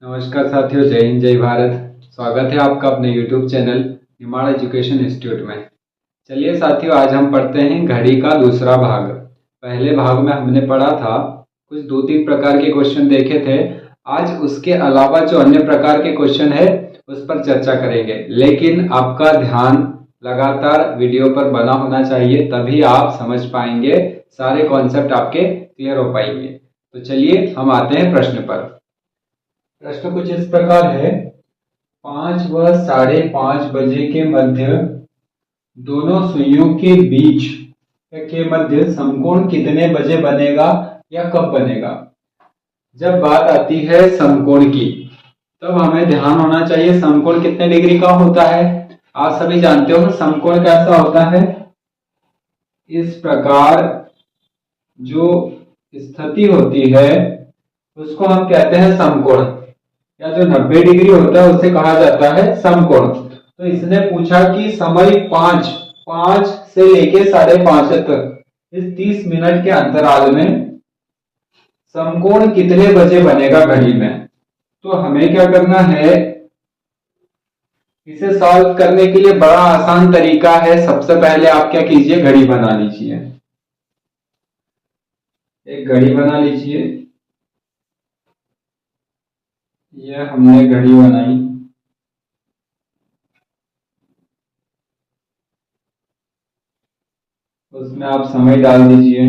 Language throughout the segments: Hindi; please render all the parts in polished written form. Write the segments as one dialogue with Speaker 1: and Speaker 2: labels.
Speaker 1: नमस्कार साथियों, जय हिंद जय भारत। स्वागत है आपका अपने YouTube channel Nimar education institute में। चलिए साथियों, आज हम पढ़ते हैं घड़ी का दूसरा भाग। पहले भाग में हमने पढ़ा था, कुछ 2-3 प्रकार के क्वेश्चन देखे थे। आज उसके अलावा जो अन्य प्रकार के क्वेश्चन है उस पर चर्चा करेंगे, लेकिन आपका ध्यान लगातार वीडियो पर बना होना चाहिए, तभी आप समझ पाएंगे, सारे कॉन्सेप्ट आपके क्लियर हो पाएंगे। तो चलिए हम आते हैं प्रश्न पर। प्रश्न कुछ इस प्रकार है, 5 व 5:30 बजे के मध्य दोनों सुइयों के बीच के मध्य समकोण कितने बजे बनेगा या कब बनेगा। जब बात आती है समकोण की, तब हमें ध्यान होना चाहिए समकोण कितने डिग्री का होता है। आप सभी जानते हो समकोण कैसा होता है। इस प्रकार जो स्थिति होती है उसको हम कहते हैं समकोण, या जो 90 डिग्री होता है उसे कहा जाता है समकोण। तो इसने पूछा कि समय 5 से लेके 5:30 तक, इस 30 मिनट के अंतराल में समकोण कितने बजे बनेगा घड़ी में। तो हमें क्या करना है, इसे सॉल्व करने के लिए बड़ा आसान तरीका है। सबसे पहले आप क्या कीजिए, घड़ी बना लीजिए। एक घड़ी बना लीजिए। यह हमने घड़ी बनाई। उसमें आप समय डाल दीजिए।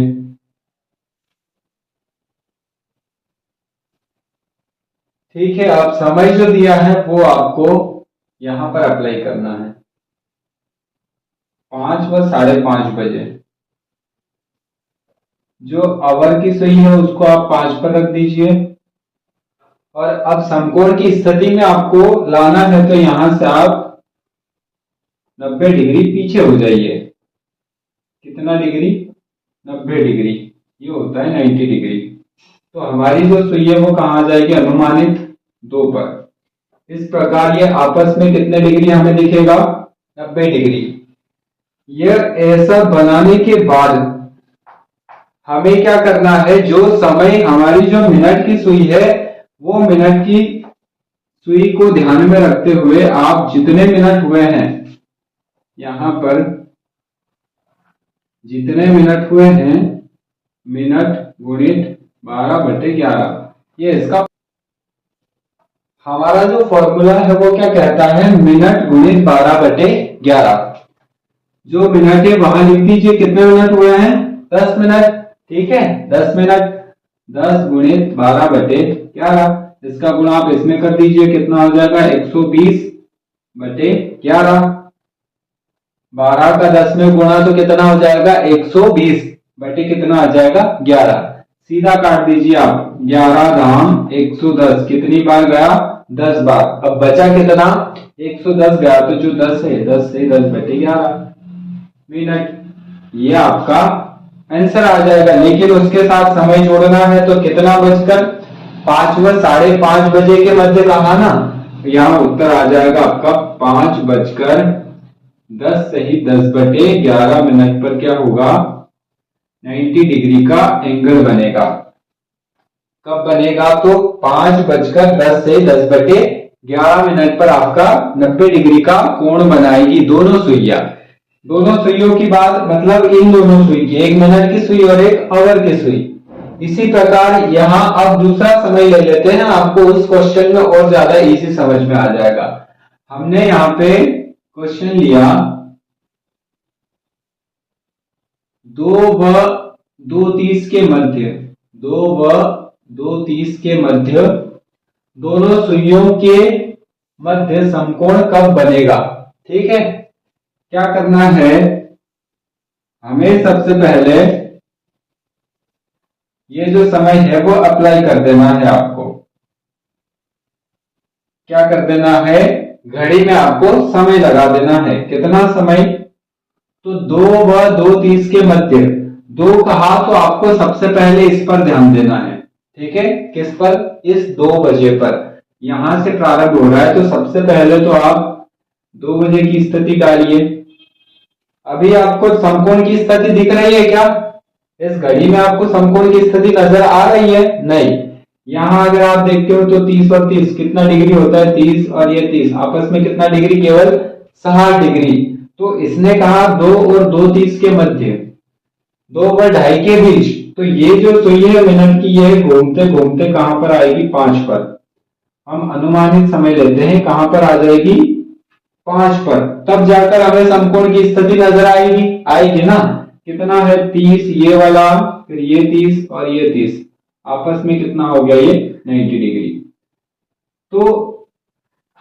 Speaker 1: ठीक है, आप समय जो दिया है वो आपको यहां पर अप्लाई करना है। 5 व 5:30 बजे जो आवर की सुई है उसको आप 5 पर रख दीजिए। और अब समकोण की स्थिति में आपको लाना है, तो यहां से आप 90 डिग्री पीछे हो जाइए। कितना डिग्री? 90 डिग्री। ये होता है 90 डिग्री। तो हमारी जो सुई है वो कहां आ जाएगी, अनुमानित 2 पर। इस प्रकार ये आपस में कितने डिग्री हमें दिखेगा, 90 डिग्री। यह ऐसा बनाने के बाद हमें क्या करना है, जो समय हमारी जो मिनट की सुई है वो मिनट की सुई को ध्यान में रखते हुए आप जितने मिनट हुए हैं, यहां पर जितने मिनट हुए हैं, मिनट गुणित 12/11, ये इसका हमारा जो फॉर्मूला है वो क्या कहता है, मिनट गुणित 12/11। जो मिनट है वहां लिख दीजिए कितने मिनट हुए हैं, 10 मिनट। ठीक है, 10 मिनट, 10 गुणित 12/11, इसका गुणा आप इसमें कर दीजिए, कितना हो जाएगा, 120/11। 12 का 10 में गुणा तो कितना हो जाएगा, 120 बटे कितना आ जाएगा, 11। सीधा काट दीजिए आप, 11 धाम 110 कितनी बार गया, 10 बार। अब बचा कितना, 110 गया, तो जो 10 है 10 से 10/11 मिनट, ये आपका आंसर आ जाएगा। लेकिन उसके साथ समय जोड़ना है, तो कितना बजकर 5 व 5:30 बजे के मध्य कहा ना, यहाँ उत्तर आ जाएगा आपका 5:10 सही 10/11 मिनट पर क्या होगा, 90 डिग्री का एंगल बनेगा। कब बनेगा, तो 5:10 से 10/11 मिनट पर आपका 90 डिग्री का कोण बनाएगी दोनों सुइयां। दोनों सुइयों की बात मतलब इन दोनों सुई की, एक मिनट की सुई और एक आवर की सुई। इसी प्रकार यहां अब दूसरा समय ले लेते हैं, आपको उस क्वेश्चन में और ज्यादा इजी समझ में आ जाएगा। हमने यहां पे क्वेश्चन लिया 2 व 2:30 के मध्य, 2 व 2:30 के मध्य दोनों सुइयों के मध्य समकोण कब बनेगा। ठीक है, क्या करना है, हमें सबसे पहले ये जो समय है वो अप्लाई कर देना है। आपको क्या कर देना है, घड़ी में आपको समय लगा देना है। कितना समय, तो 2 व 2:30 के मध्य, 2 कहा तो आपको सबसे पहले इस पर ध्यान देना है। ठीक है, किस पर, इस 2 बजे पर। यहां से प्रारंभ हो रहा है, तो सबसे पहले तो आप 2 बजे की स्थिति डालिए। अभी आपको समकोण की स्थिति दिख रही है क्या, इस घड़ी में आपको समकोण की स्थिति नजर आ रही है, नहीं। यहाँ अगर आप देखते हो तो 30 और 30 कितना डिग्री होता है, 30 और ये 30 आपस में कितना डिग्री, केवल 60 डिग्री। तो इसने कहा 2 और 2:30 के मध्य, 2 और 2:30 के बीच। तो ये जो सुई है मिनट की, ये घूमते घूमते कहां पर आएगी, 5 पर। हम अनुमानित समय लेते हैं, कहां पर आ जाएगी, 5 पर। तब जाकर हमें समकोण की स्थिति नजर आएगी, आएगी ना। कितना है, 30, ये वाला, फिर ये 30 और ये 30 आपस में कितना हो गया, ये 90 डिग्री। तो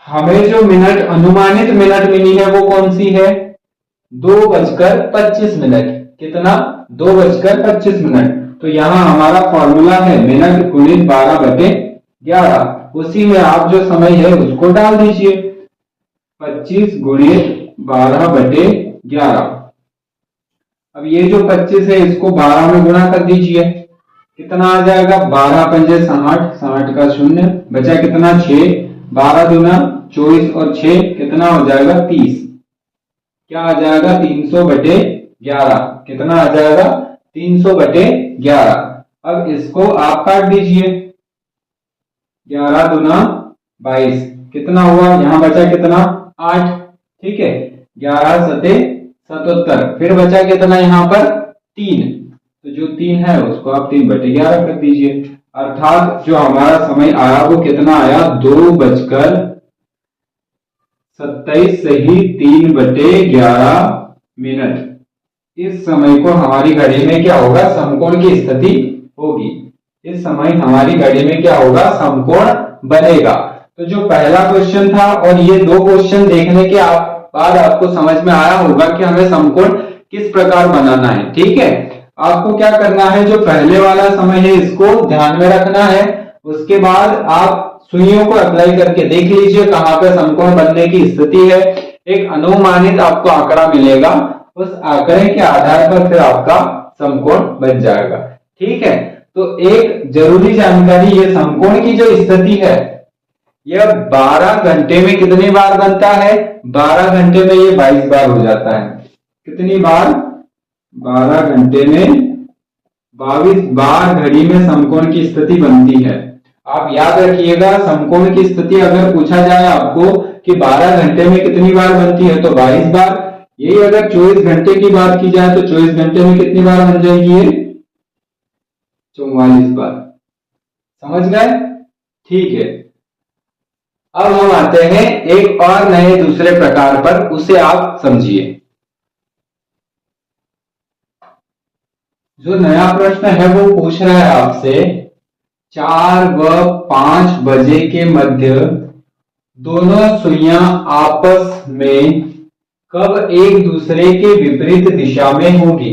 Speaker 1: हमें जो मिनट, अनुमानित मिनट मिली है वो कौन सी है, 2:25। कितना, 2:25। तो यहां हमारा फॉर्मूला है मिनट गुणित 12/11। उसी में आप जो समय है उसको डाल दीजिए, 25 गुणित 12/11। अब ये जो 25 है इसको 12 में गुणा कर दीजिए, कितना आ जाएगा, 12 पंजे 60, 60 का 0 बचा कितना, 6, 12 दूना 24 और 6 कितना हो जाएगा, 30। क्या आ जाएगा, 300/11। कितना आ जाएगा, 300/11। अब इसको आप काट दीजिए, 11 दूना 22 कितना हुआ, यहां बचा कितना, 8। ठीक है, 11 सते 77, फिर बचा कितना यहां पर, 3। तो जो 3 है उसको आप 3/11 कर दीजिए। अर्थात जो हमारा समय आया वो कितना आया, 2:27 सही 3/11 मिनट। इस समय को हमारी घड़ी में क्या होगा, समकोण की स्थिति होगी। इस समय हमारी घड़ी में क्या होगा, समकोण बनेगा। तो जो पहला क्वेश्चन था और ये 2 क्वेश्चन देखने के बाद आपको समझ में आया होगा कि हमें समकोण किस प्रकार बनाना है। ठीक है, आपको क्या करना है, जो पहले वाला समय है इसको ध्यान में रखना है। उसके बाद आप सुइयों को अप्लाई करके देख लीजिए कहां पे समकोण बनने की स्थिति है। एक अनुमानित आपको आंकड़ा मिलेगा, उस आंकड़े के आधार पर फिर आपका समकोण बन जाएगा। ठीक है, तो एक जरूरी जानकारी, ये समकोण की जो स्थिति है यह 12 घंटे में कितनी बार बनता है, 12 घंटे में ये 22 बार हो जाता है। कितनी बार, 12 घंटे में 22 बार घड़ी में समकोण की स्थिति बनती है। आप याद रखिएगा, समकोण की स्थिति अगर पूछा जाए आपको कि 12 घंटे में कितनी बार बनती है तो 22 बार। यही अगर 24 घंटे की बात की जाए तो 24 घंटे में कितनी बार बन जाएगी, ये 44 बार। समझ गए, ठीक है। अब हम आते हैं एक और नए दूसरे प्रकार पर, उसे आप समझिए। जो नया प्रश्न है वो पूछ रहा है आपसे, 4 व 5 बजे के मध्य दोनों सुइयां आपस में कब एक दूसरे के विपरीत दिशा में होगी।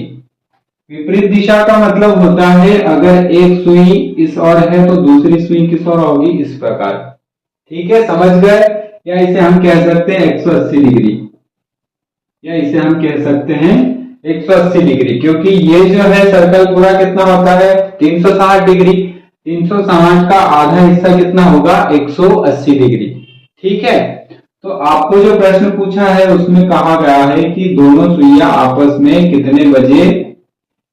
Speaker 1: विपरीत दिशा का मतलब होता है अगर एक सुई इस ओर है तो दूसरी सुई किस ओर होगी, इस प्रकार। ठीक है, समझ गए। या इसे हम कह सकते हैं 180 डिग्री, या इसे हम कह सकते हैं 180 डिग्री, क्योंकि ये जो है सर्कल पूरा कितना होता है, 360 डिग्री। 360 का आधा हिस्सा कितना होगा, 180 डिग्री। ठीक है, तो आपको जो प्रश्न पूछा है उसमें कहा गया है कि दोनों सुइयां आपस में कितने बजे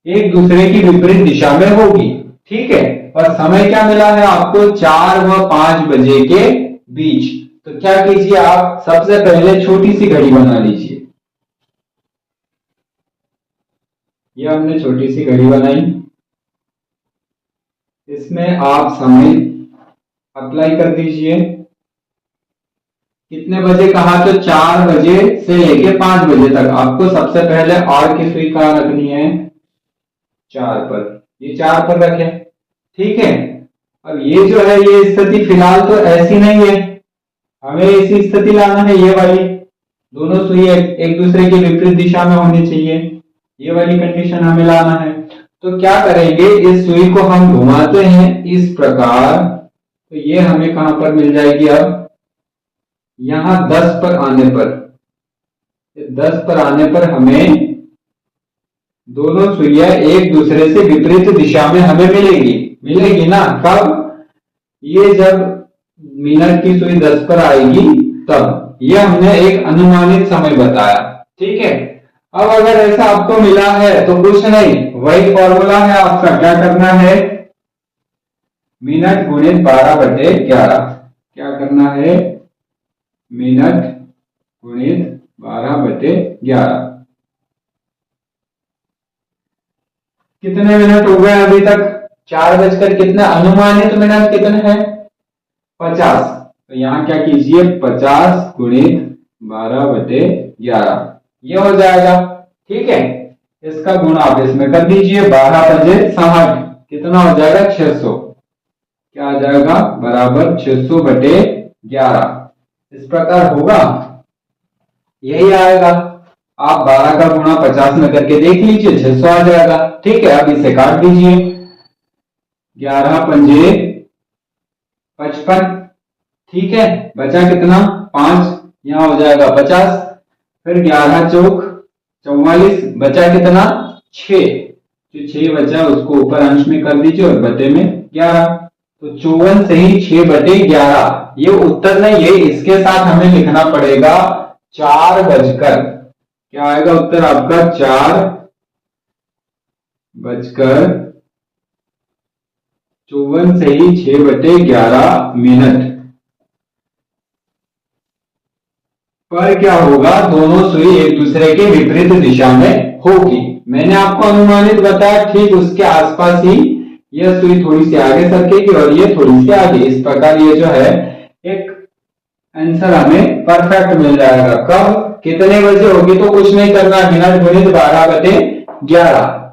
Speaker 1: एक दूसरे की विपरीत दिशा में होगी। ठीक है, और समय क्या मिला है आपको, 4 व 5 बजे के बीच। तो क्या कीजिए, आप सबसे पहले छोटी सी घड़ी बना लीजिए। ये हमने छोटी सी घड़ी बनाई, इसमें आप समय अप्लाई कर दीजिए। कितने बजे कहा, तो 4 बजे से लेके 5 बजे तक आपको सबसे पहले और की सुई कहां रखनी है, 4 पर। ये 4 पर रखें। ठीक है, अब ये जो है ये स्थिति फिलहाल तो ऐसी नहीं है, हमें ऐसी स्थिति लाना है, ये वाली दोनों सुई एक दूसरे की विपरीत दिशा में होनी चाहिए, ये वाली कंडीशन हमें लाना है। तो क्या करेंगे, इस सुई को हम घुमाते हैं इस प्रकार, तो ये हमें कहां पर मिल जाएगी, अब यहां 10 पर आने पर, 10 पर आने पर हमें दोनों सुइयां एक दूसरे से विपरीत दिशा में हमें मिलेगी ना। कब, ये जब मिनट की सुई 10 पर आएगी तब। ये हमने एक अनुमानित समय बताया। ठीक है, अब अगर ऐसा आपको मिला है तो कुछ नहीं, वही फॉर्मूला है आपका, क्या करना है, मिनट गुणित 12/11। क्या करना है? मिनट गुणित 12/11। कितने मिनट हो गए अभी तक? 4 बजकर कितना? अनुमानित मिनट कितने हैं? 50। तो यहां क्या कीजिए, 50 गुणित 12/11 ये हो जाएगा। ठीक है, इसका गुणा आप इसमें कर दीजिए, 12×5 कितना हो जाएगा? 600। क्या आ जाएगा? बराबर 600/11। इस प्रकार होगा, यही आएगा। आप 12 का गुणा 50 में करके देख लीजिए, 600 आ जाएगा। ठीक है, अब इसे काट दीजिए। 11×5 = 55। ठीक है, बचा कितना? 5। यहां हो जाएगा 50। फिर 11×4 = 44। बचा कितना? 6। जो 6 बचा उसको ऊपर अंश में कर दीजिए और बटे में 11। तो 54 सही 6/11 ये उत्तर नहीं है। इसके साथ हमें लिखना पड़ेगा 4 बजकर, क्या आएगा उत्तर आपका? 4:54 सही 6/11 मिनट। पर क्या होगा? दोनों सुई एक दूसरे के विपरीत दिशा में होगी। मैंने आपको अनुमानित बताया, ठीक उसके आसपास ही यह सुई थोड़ी सी आगे सरकेगी और ये थोड़ी सी आगे। इस प्रकार ये जो है एक आंसर हमें परफेक्ट मिल जाएगा। कब? कितने बजे होगी? तो कुछ नहीं करना, मिनट गुणित 12/11।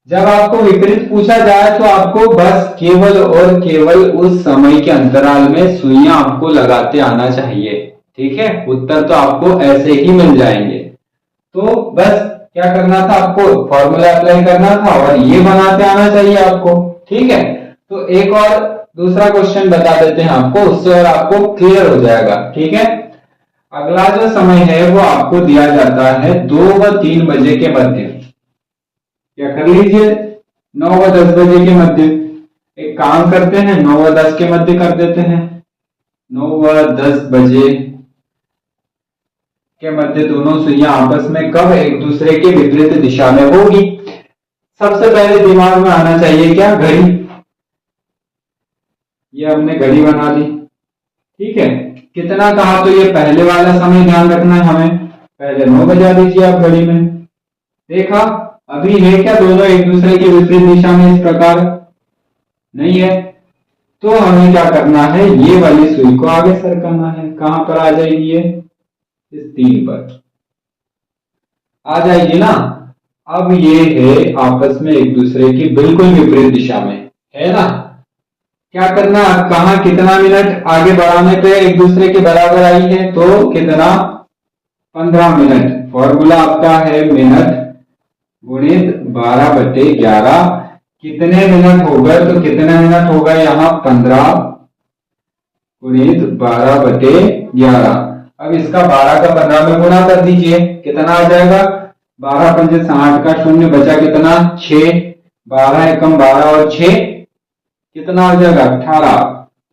Speaker 1: जब आपको विपरीत पूछा जाए तो आपको बस केवल और केवल उस समय के अंतराल में सुइयां आपको लगाते आना चाहिए। ठीक है, उत्तर तो आपको ऐसे ही मिल जाएंगे। तो बस क्या करना था? आपको फॉर्मूला अप्लाई करना था और ये बनाते आना चाहिए आपको। ठीक है, तो एक और दूसरा क्वेश्चन बता देते हैं आपको, उससे और आपको क्लियर हो जाएगा। ठीक है, अगला जो समय है वो आपको दिया जाता है 2 व 3 बजे के मध्य। क्या कर लीजिए, 9 व 10 बजे के मध्य। एक काम करते हैं, 9 व 10 के मध्य कर देते हैं। 9 व 10 बजे के मध्य दोनों सुइयां आपस में कब एक दूसरे के विपरीत दिशा में होगी? सबसे पहले दिमाग में आना चाहिए क्या? घड़ी। ये हमने घड़ी बना ली। ठीक है, कितना कहा? तो ये पहले वाला समय ध्यान रखना है हमें। पहले 9 बजा दीजिए आप घड़ी में। देखा, अभी है क्या दोनों एक दूसरे के विपरीत दिशा में? इस प्रकार नहीं है। तो हमें क्या करना है? ये वाली सुई को आगे सरकाना है। कहां पर आ जाएगी ये? इस 3 पर आ जाएगी ना। अब ये है आपस में एक दूसरे की बिल्कुल विपरीत दिशा में, है ना। क्या करना? कहा कितना मिनट आगे बढ़ाने पे एक दूसरे के बराबर आई है? तो कितना? 15 मिनट। फॉर्मूला आपका है मिनट गुणित 12/11। कितने मिनट हो गए? तो कितने मिनट होगा यहाँ? 15 गुणित 12/11। अब इसका 12 का 15 में गुणा कर दीजिए, कितना आ जाएगा? 12×5 = 60 का 0 बचा कितना? 6। 12 एकम 12 और 6 कितना हो जाएगा? 18।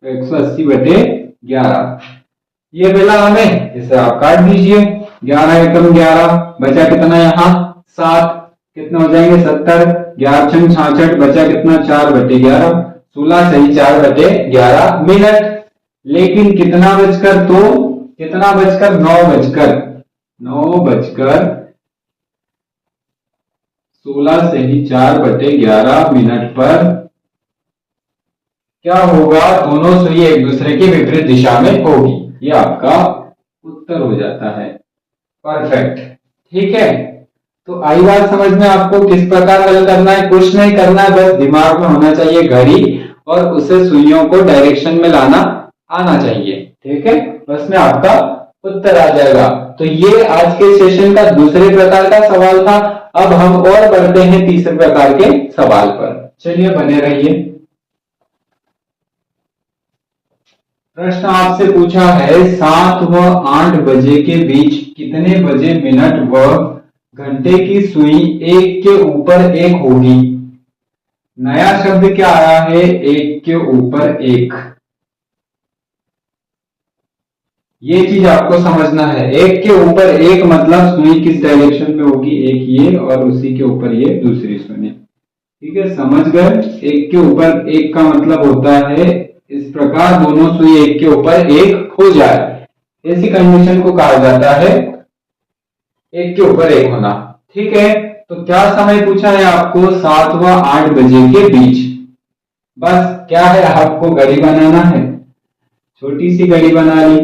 Speaker 1: तो 180/11 ये मिला हमें। इसे आप काट दीजिए। 11 एकम 11 बचा कितना? यहाँ 7। कितना हो जाएंगे? 70। 11×6 = 66 बचा कितना? 4/11। 16 सही 4/11 मिनट। लेकिन कितना बजकर? तो कितना बजकर? 9:16 सही 4/11 मिनट पर क्या होगा? दोनों सुई एक दूसरे के विपरीत दिशा में होगी। ये आपका उत्तर हो जाता है। परफेक्ट। ठीक है, तो आई बात समझ में आपको किस प्रकार हल करना है? कुछ नहीं करना है, बस दिमाग में होना चाहिए घड़ी और उसे सुइयों को डायरेक्शन में लाना आना चाहिए। ठीक है, बस में आपका उत्तर आ जाएगा। तो ये आज के सेशन का दूसरे प्रकार का सवाल था। अब हम और बढ़ते हैं तीसरे प्रकार के सवाल पर। चलिए बने रहिए। प्रश्न आपसे पूछा है 7 व 8 बजे के बीच कितने बजे मिनट व घंटे की सुई एक के ऊपर एक होगी? नया शब्द क्या आया है? एक के ऊपर एक। ये चीज आपको समझना है। एक के ऊपर एक मतलब सुई किस डायरेक्शन में होगी? एक ये और उसी के ऊपर ये दूसरी सुई। ठीक है, समझ गए। एक के ऊपर एक का मतलब होता है इस प्रकार दोनों सुई एक के ऊपर एक हो जाए, ऐसी कंडीशन को कहा जाता है एक के ऊपर एक होना। ठीक है, तो क्या समय पूछा है आपको? 7 व 8 बजे के बीच। बस क्या है, आपको घड़ी बनाना है, छोटी सी घड़ी बना ली,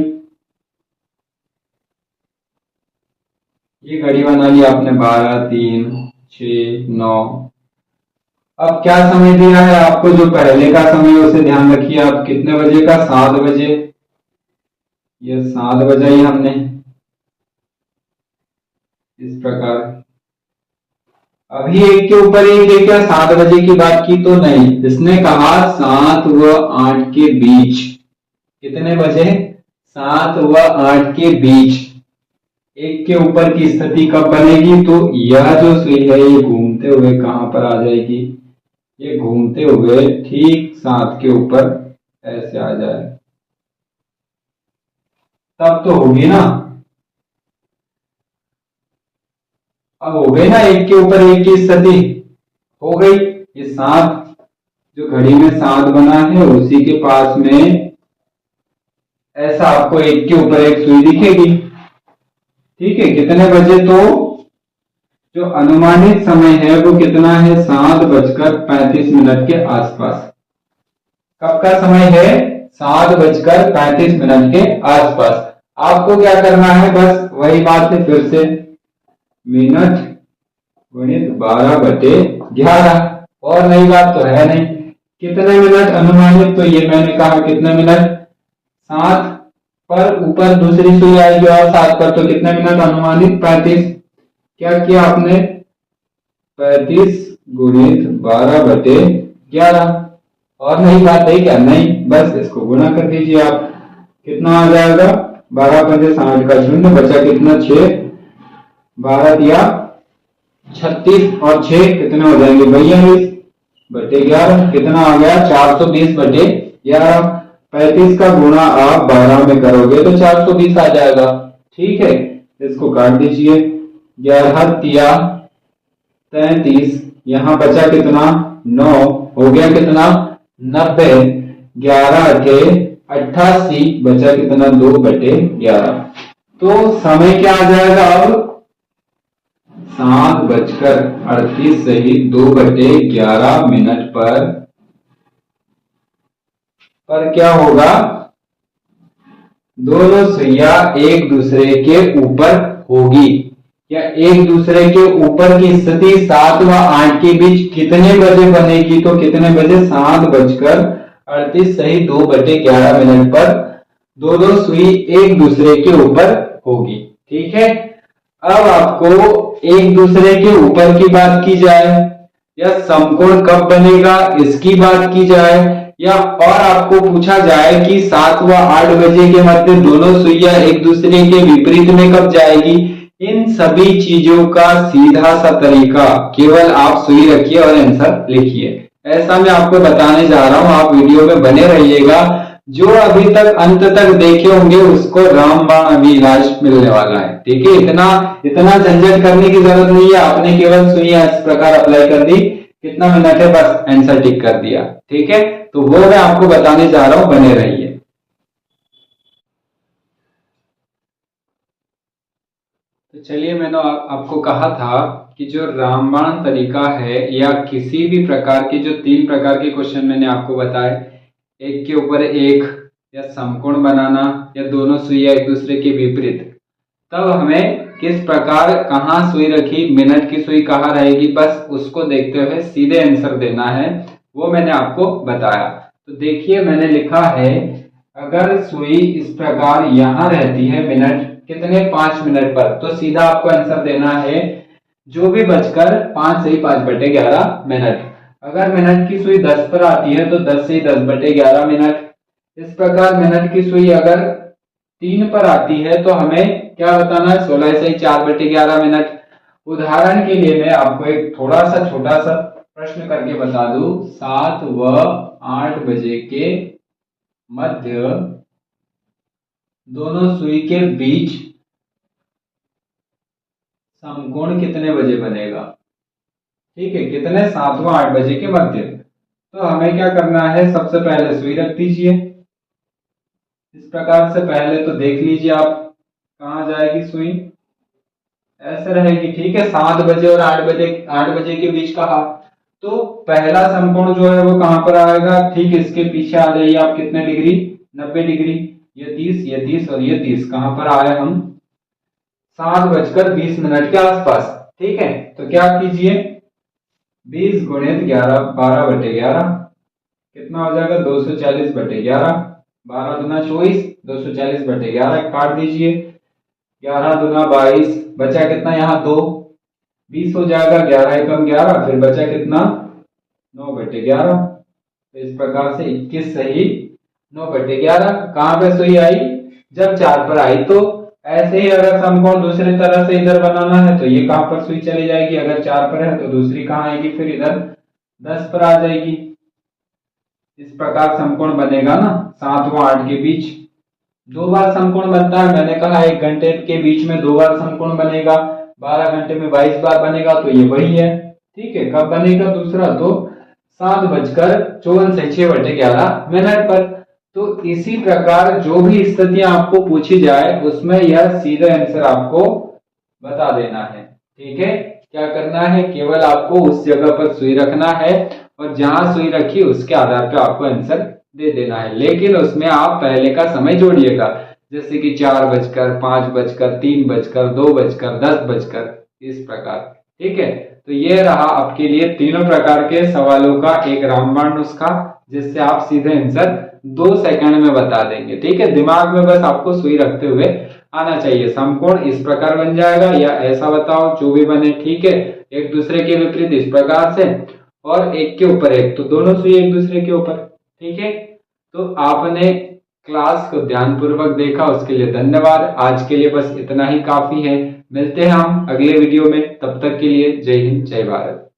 Speaker 1: ये घड़ी बना ली आपने 12, 3, 6, 9। अब क्या समय दिया है आपको? जो पहले का समय है उसे ध्यान रखिए आप, कितने बजे का? 7 बजे। ये 7 बजा ही हमने, इस प्रकार। अभी एक के ऊपर एक है क्या? 7 बजे की बात की तो नहीं, इसने कहा 7 व 8 के बीच। कितने बजे? 7 व 8 के बीच एक के ऊपर की स्थिति कब बनेगी? तो यह जो सुई है ये घूमते हुए कहां पर आ जाएगी? ये घूमते हुए ठीक 7 के ऊपर ऐसे आ जाए, तब तो होगी ना। अब हो गई ना एक के ऊपर एक की स्थिति, हो गई। ये 7 जो घड़ी में 7 बना है उसी के पास में ऐसा आपको एक के ऊपर एक सुई दिखेगी। ठीक है, कितने बजे? तो जो अनुमानित समय है वो कितना है? 7:35 के आसपास। कब का समय है? 7:35 के आसपास। आपको क्या करना है? बस वही बात है, फिर से मिनट गुणित 12/11। और नई बात तो है नहीं। कितने मिनट अनुमानित? तो ये मैंने कहा कितने मिनट? 7 पर ऊपर दूसरी सुई आएगी और 7 पर, तो कितने मिनट अनुमानित? 35। क्या किया आपने? 35 गुणित 12/11। और नहीं बात है क्या? नहीं, बस इसको गुणा कर दीजिए आप, कितना आ जाएगा? 12 पंजे 60 का शून्य बचा कितना? 6। 12 दिया 36 और 6 कितने हो जाएंगे? 42/11। कितना आ गया? 420/11। 35 का गुणा आप 12 में करोगे तो 420 आ जाएगा। ठीक है, इसको काट दीजिए। 11 तिया 33, यहां बचा कितना? 9। हो गया कितना? 90। 11 अठे 88, बचा कितना? 2/11। तो समय क्या आ जाएगा अब? 7:38 सही 2/11 पर क्या होगा? दोनों सुइया एक दूसरे के ऊपर होगी, या एक दूसरे के ऊपर की स्थिति 7 व 8 के बीच कितने बजे बनेगी? तो कितने बजे? 7:38 सही 2/11 पर दोनों सुई एक दूसरे के ऊपर होगी। ठीक है, अब आपको एक दूसरे के ऊपर की बात की जाए, या समकोण कब बनेगा इसकी बात की जाए, या और आपको पूछा जाए कि 7 व 8 बजे के मध्य दोनों सुइयां एक दूसरे के विपरीत में कब जाएगी, इन सभी चीजों का सीधा सा तरीका केवल आप सुई रखिए और आंसर लिखिए, ऐसा मैं आपको बताने जा रहा हूं। आप वीडियो में बने रहिएगा। जो अभी तक अंत तक देखे होंगे उसको रामबाण अभिलाष मिलने वाला है। ठीक है, इतना इतना झंझट करने की जरूरत नहीं है, आपने केवल सुई इस प्रकार अप्लाई कर दी, कितना मिनट है, बस आंसर टिक कर दिया। ठीक है, तो वो मैं आपको बताने जा रहा हूं, बने रहिए। तो चलिए, मैंने आपको कहा था कि जो रामबाण तरीका है, या किसी भी प्रकार के जो 3 प्रकार के क्वेश्चन मैंने आपको बताए, एक के ऊपर एक, या समकोण बनाना, या दोनों सुइयां एक दूसरे के विपरीत, तब हमें किस प्रकार कहाँ सुई रखी, मिनट की सुई कहाँ रहेगी, बस उसको देखते हुए सीधे आंसर देना है, वो मैंने आपको बताया। तो देखिए, मैंने लिखा है अगर सुई इस प्रकार यहां रहती है मिनट कितने? 5 मिनट पर, तो सीधा आपको आंसर देना है जो भी बचकर 5 से ही 5/11 मिनट। अगर मिनट की सुई 10 पर आती है तो 10 से ही 10/11 मिनट। इस प्रकार मिनट की सुई अगर 3 पर आती है तो हमें क्या बताना है? 16 से ही 4/11 मिनट। उदाहरण के लिए मैं आपको एक थोड़ा सा छोटा सा प्रश्न करके बता दूं, 7 व 8 बजे के मध्य दोनों सुई के बीच समकोण कितने बजे बनेगा? ठीक है, कितने 7-8 बजे के मध्य। तो हमें क्या करना है, सबसे पहले सुई रख दीजिए इस प्रकार से। पहले तो देख लीजिए आप कहाँ जाएगी सुई, ऐसे रहेगी। ठीक है, 7 बजे और 8 बजे के बीच कहा, तो पहला समकोण जो है वो कहां पर आएगा, ठीक इसके पीछे आ जाइए आप। कितने डिग्री, 90 डिग्री। ये 30 और ये 30 कहां पर आए हम, 7:20 के आसपास। ठीक है, तो क्या कीजिए, 20 गुणित 11, 12/11 कितना हो जाएगा, 240/11। 12 दूना 24, 240/11 काट दीजिए। 11 दूना 22, बचा कितना, यहाँ 2, 20 हो जाएगा। 11 एकम 11, फिर बचा कितना, 9/11। तो इस प्रकार से 21 सही 9/11। कहां पे सुई आई, जब 4 पर आई। तो ऐसे ही अगर समकोण दूसरी तरह से इधर बनाना है तो ये कहां पर सुई चली जाएगी, अगर 4 पर है तो दूसरी कहां आएगी, फिर इधर 10 पर आ जाएगी। इस प्रकार समकोण बनेगा ना 7 व 8 के बीच। 2 बार समकोण बनता है, मैंने कहा 1 घंटे के बीच में 2 बार समकोण बनेगा, 12 घंटे में 22 बार बनेगा, तो ये वही है। ठीक है, कब बनेगा दूसरा, तो 7:54 से 6/11 पर। तो इसी प्रकार जो भी स्थितियां आपको पूछी जाए उसमें यह सीधे आंसर आपको बता देना है। ठीक है, क्या करना है, केवल आपको उस जगह पर सुई रखना है और जहां सुई रखी उसके आधार पर आपको आंसर दे देना है। लेकिन उसमें आप पहले का समय जोड़िएगा, जैसे कि 4 बजकर, 5 बजकर, 3 बजकर, 2 बजकर, 10 बजकर, इस प्रकार। ठीक है, तो ये रहा आपके लिए तीनों प्रकार के सवालों का एक रामबाण नुस्खा, जिससे आप सीधे आंसर 2 सेकंड में बता देंगे। ठीक है, दिमाग में बस आपको सुई रखते हुए आना चाहिए। समकोण इस प्रकार बन जाएगा या ऐसा बताओ, जो भी बने। ठीक है, एक दूसरे के विपरीत इस प्रकार से और एक के ऊपर एक, तो दोनों सुई एक दूसरे के ऊपर। ठीक है, तो आपने क्लास को ध्यानपूर्वक देखा, उसके लिए धन्यवाद। आज के लिए बस इतना ही काफी है। मिलते हैं हम अगले वीडियो में, तब तक के लिए जय हिंद, जय भारत।